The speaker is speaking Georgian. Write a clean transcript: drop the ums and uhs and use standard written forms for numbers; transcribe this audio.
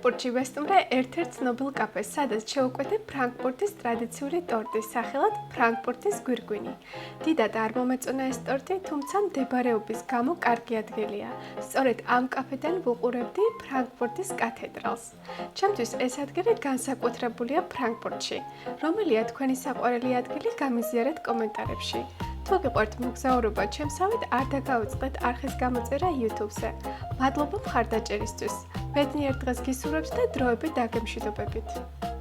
ფრანკფურტში ვესტუმრე ერთ-ერთ ცნობილ კაფეს, სადაც შევუკვეთებ ფრანკფურტის ტრადიციული ტორტის სახელად ფრანკფურტის გვირგვინი. დიდად არ მომეწონა ეს ტორტი, თუმცა მდებარეობის გამო კარგი ადგილია. სწორედ ამ კაფედან ვუყურებდი ფრანკფურტის კათედრალს. ჩემთვის ეს ადგილი განსაკუთრებულია ფრანკფურტში. რომელია თქვენი საყვარელი ადგილი, გამიზიარეთ კომენტარებში. თუ გიყვართ მოგზაურობა ჩემსავით, არ დაგაუწყდეთ არხის გამოწერა YouTube-ზე. მადლობა მხარდაჭერისთვის. ბედნიერ დღეს გისურვებთ და დროებით დაგემშვიდობებით.